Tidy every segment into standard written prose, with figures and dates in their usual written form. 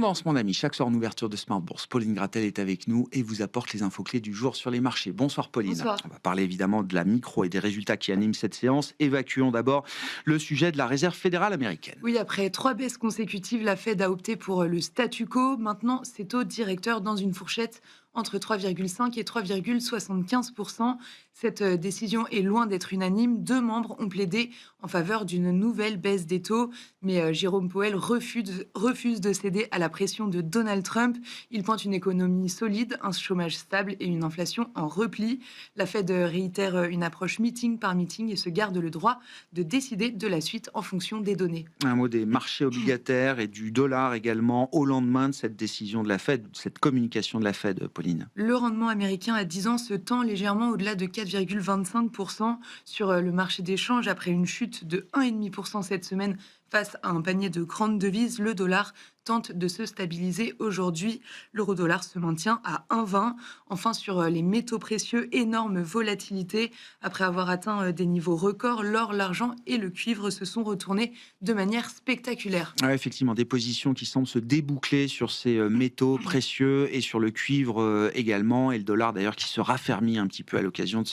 Tendance, mon ami, chaque soir en ouverture de Smart Bourse, Pauline Gratel est avec nous et vous apporte les infos clés du jour sur les marchés. Bonsoir Pauline. Bonsoir. On va parler évidemment de la micro et des résultats qui animent cette séance. Évacuons d'abord le sujet de la Réserve fédérale américaine. Oui, après 3 baisses consécutives, la Fed a opté pour le statu quo. Maintenant, ses taux directeurs dans une fourchette entre 3,5 et 3,75%. Cette décision est loin d'être unanime. 2 membres ont plaidé en faveur d'une nouvelle baisse des taux, mais Jérôme Powell refuse de céder à la pression de Donald Trump. Il pointe une économie solide, un chômage stable et une inflation en repli. La Fed réitère une approche meeting par meeting et se garde le droit de décider de la suite en fonction des données. Un mot des marchés obligataires et du dollar également au lendemain de cette décision de la Fed, cette communication de la Fed, Pauline. Le rendement américain à 10 ans se tend légèrement au-delà de 4,25% sur le marché des changes après une chute de 1,5% cette semaine face à un panier de grandes devises. Le dollar tente de se stabiliser aujourd'hui. L'euro-dollar se maintient à 1,20. Enfin, sur les métaux précieux, énorme volatilité. Après avoir atteint des niveaux records, l'or, l'argent et le cuivre se sont retournés de manière spectaculaire. Ouais, effectivement, des positions qui semblent se déboucler sur ces métaux précieux et sur le cuivre également, et le dollar d'ailleurs qui se raffermit un petit peu à l'occasion de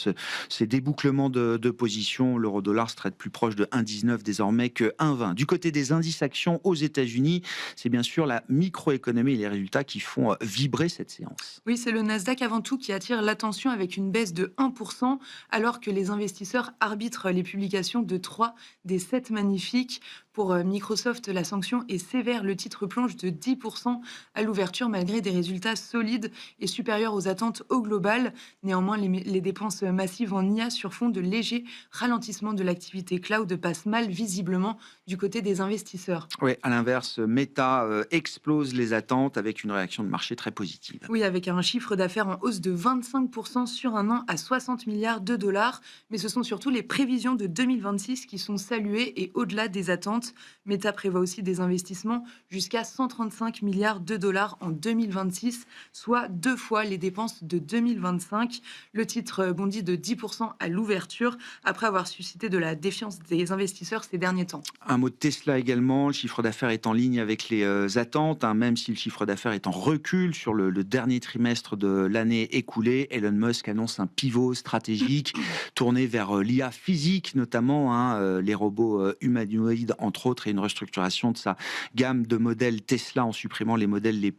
ces débouclements de positions. L'euro-dollar se traite plus proche de 1,19 désormais que 1,20. Du côté des indices actions aux États-Unis, c'est bien sûr la microéconomie et les résultats qui font vibrer cette séance. Oui, c'est le Nasdaq avant tout qui attire l'attention avec une baisse de 1%, alors que les investisseurs arbitrent les publications de 3 des 7 magnifiques. Pour Microsoft, la sanction est sévère. Le titre plonge de 10% à l'ouverture malgré des résultats solides et supérieurs aux attentes au global. Néanmoins, les dépenses massives en IA sur fond de léger ralentissement de l'activité cloud passent mal visiblement du côté des investisseurs. Oui, à l'inverse, Meta explose les attentes avec une réaction de marché très positive. Oui, avec un chiffre d'affaires en hausse de 25% sur un an à 60 milliards de dollars. Mais ce sont surtout les prévisions de 2026 qui sont saluées et au-delà des attentes. Meta prévoit aussi des investissements jusqu'à 135 milliards de dollars en 2026, soit 2 fois les dépenses de 2025. Le titre bondit de 10% à l'ouverture après avoir suscité de la défiance des investisseurs ces derniers temps. Un mot de Tesla également, le chiffre d'affaires est en ligne avec les attentes, même si le chiffre d'affaires est en recul sur le dernier trimestre de l'année écoulée. Elon Musk annonce un pivot stratégique tourné vers l'IA physique, notamment les robots humanoïdes, entre autres, et une restructuration de sa gamme de modèles Tesla en supprimant les modèles les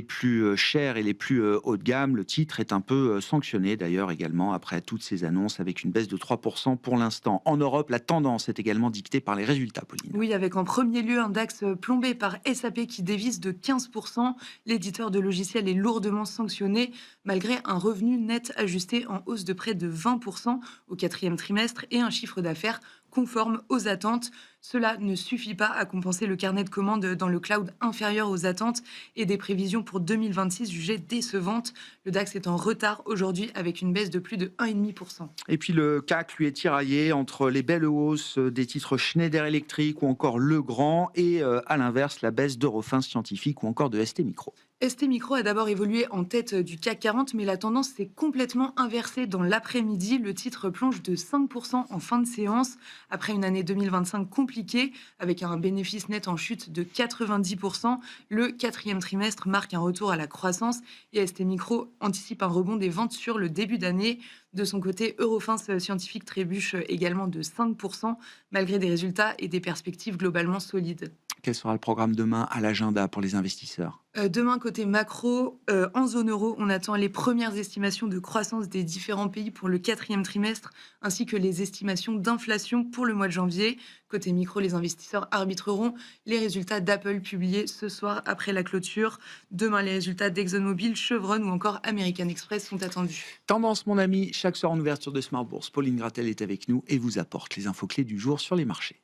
plus chers et les plus haut de gamme. Le titre est un peu sanctionné d'ailleurs également après toutes ces annonces avec une baisse de 3% pour l'instant. En Europe, la tendance est également dictée par les résultats, Pauline. Oui, avec en premier lieu un DAX plombé par SAP qui dévisse de 15%. L'éditeur de logiciels est lourdement sanctionné malgré un revenu net ajusté en hausse de près de 20% au 4e trimestre et un chiffre d'affaires conforme aux attentes. Cela ne suffit pas à compenser le carnet de commandes dans le cloud inférieur aux attentes et des prévisions pour 2026 jugées décevantes. Le DAX est en retard aujourd'hui avec une baisse de plus de 1,5%. Et puis le CAC, lui, est tiraillé entre les belles hausses des titres Schneider Electric ou encore Legrand et à l'inverse la baisse d'Eurofins Scientifique ou encore de ST Micro. ST Micro a d'abord évolué en tête du CAC 40, mais la tendance s'est complètement inversée dans l'après-midi. Le titre plonge de 5% en fin de séance, après une année 2025 compliquée, avec un bénéfice net en chute de 90%. Le 4e trimestre marque un retour à la croissance et ST Micro anticipe un rebond des ventes sur le début d'année. De son côté, Eurofins Scientifique trébuche également de 5%, malgré des résultats et des perspectives globalement solides. Quel sera le programme demain à l'agenda pour les investisseurs ? Demain, côté macro, en zone euro, on attend les premières estimations de croissance des différents pays pour le 4e trimestre, ainsi que les estimations d'inflation pour le mois de janvier. Côté micro, les investisseurs arbitreront les résultats d'Apple publiés ce soir après la clôture. Demain, les résultats d'ExxonMobil, Chevron ou encore American Express sont attendus. Tendance, mon ami, chaque soir en ouverture de Smart Bourse, Pauline Gratel est avec nous et vous apporte les infos clés du jour sur les marchés.